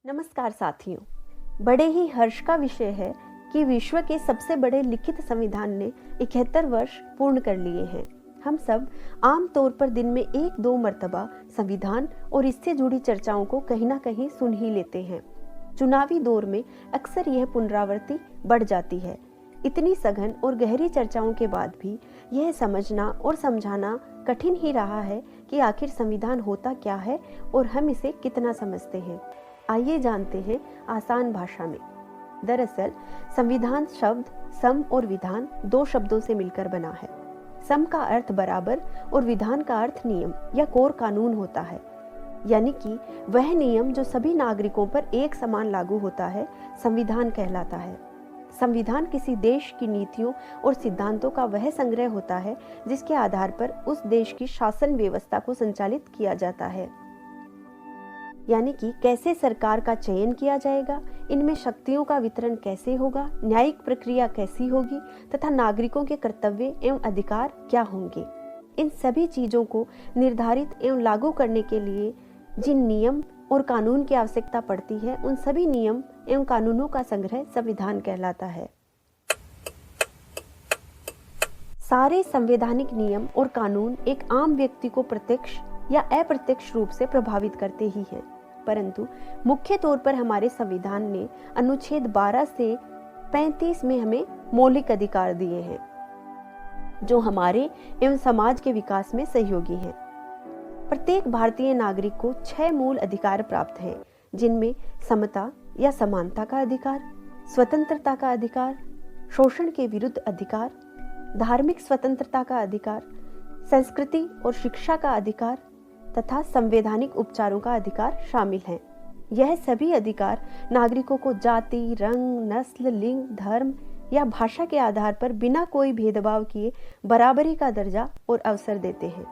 नमस्कार साथियों, बड़े ही हर्ष का विषय है कि विश्व के सबसे बड़े लिखित संविधान ने 71 वर्ष पूर्ण कर लिए हैं। हम सब आम तौर पर दिन में 1-2 मर्तबा संविधान और इससे जुड़ी चर्चाओं को कहीं ना कहीं सुन ही लेते हैं। चुनावी दौर में अक्सर यह पुनरावृत्ति बढ़ जाती है। इतनी सघन और गहरी चर्चाओं के बाद भी यह समझना और समझाना कठिन ही रहा है कि आखिर संविधान होता क्या है और हम इसे कितना समझते हैं। आइए जानते हैं आसान भाषा में। दरअसल संविधान शब्द सम और विधान 2 शब्दों से मिलकर बना है। सम का अर्थ बराबर और विधान का अर्थ नियम या कोर कानून होता है, यानी कि वह नियम जो सभी नागरिकों पर एक समान लागू होता है संविधान कहलाता है। संविधान किसी देश की नीतियों और सिद्धांतों का वह संग्रह होता है जिसके आधार पर उस देश की शासन व्यवस्था को संचालित किया जाता है, यानी कि कैसे सरकार का चयन किया जाएगा, इनमें शक्तियों का वितरण कैसे होगा, न्यायिक प्रक्रिया कैसी होगी तथा नागरिकों के कर्तव्य एवं अधिकार क्या होंगे। इन सभी चीजों को निर्धारित एवं लागू करने के लिए जिन नियम और कानून की आवश्यकता पड़ती है, उन सभी नियम एवं कानूनों का संग्रह संविधान कहलाता है। सारे संवैधानिक नियम और कानून एक आम व्यक्ति को प्रत्यक्ष या अप्रत्यक्ष रूप से प्रभावित करते ही हैं, परंतु मुख्य तौर पर हमारे संविधान ने अनुच्छेद 12 से 35 में हमें मौलिक अधिकार दिए हैं जो हमारे एवं समाज के विकास में सहयोगी हैं। प्रत्येक भारतीय नागरिक को 6 मूल अधिकार प्राप्त हैं, जिनमें समता या समानता का अधिकार, स्वतंत्रता का अधिकार, शोषण के विरुद्ध अधिकार, धार्मिक स्वतंत्रता का अधिकार, संस्कृति और शिक्षा का अधिकार तथा संवैधानिक उपचारों का अधिकार शामिल हैं। यह सभी अधिकार नागरिकों को जाति, रंग, नस्ल, लिंग, धर्म या भाषा के आधार पर बिना कोई भेदभाव किए बराबरी का दर्जा और अवसर देते हैं।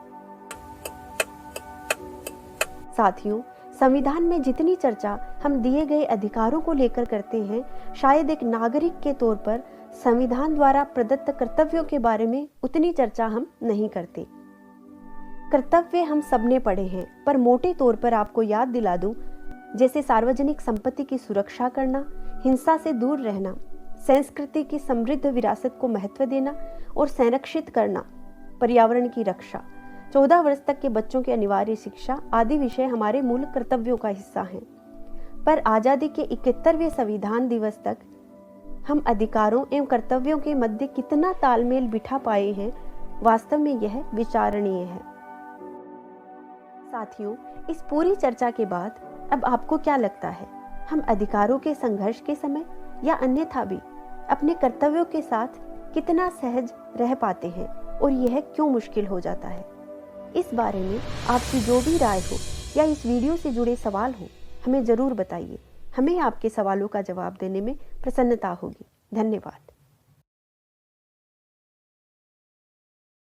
साथियों, संविधान में जितनी चर्चा हम दिए गए अधिकारों को लेकर करते हैं, शायद एक नागरिक के तौर पर संविधान द्वारा प्रदत्त कर्तव्यों के बारे में उतनी चर्चा हम नहीं करते। कर्तव्य हम सबने पढ़े हैं, पर मोटे तौर पर आपको याद दिला दूं, जैसे सार्वजनिक संपत्ति की सुरक्षा करना, हिंसा से दूर रहना, संस्कृति की समृद्ध विरासत को महत्व देना और संरक्षित करना, पर्यावरण की रक्षा, 14 वर्ष तक के बच्चों की अनिवार्य शिक्षा आदि विषय हमारे मूल कर्तव्यों का हिस्सा हैं। पर आजादी के 71वें संविधान दिवस तक हम अधिकारों एवं कर्तव्यों के मध्य कितना तालमेल बिठा पाए हैं, वास्तव में यह विचारणीय है। साथियों, इस पूरी चर्चा के बाद अब आपको क्या लगता है, हम अधिकारों के संघर्ष के समय या अन्यथा भी अपने कर्तव्यों के साथ कितना सहज रह पाते हैं और यह क्यों मुश्किल हो जाता है? इस बारे में आपकी जो भी राय हो या इस वीडियो से जुड़े सवाल हो, हमें जरूर बताइए। हमें आपके सवालों का जवाब देने में प्रसन्नता होगी। धन्यवाद।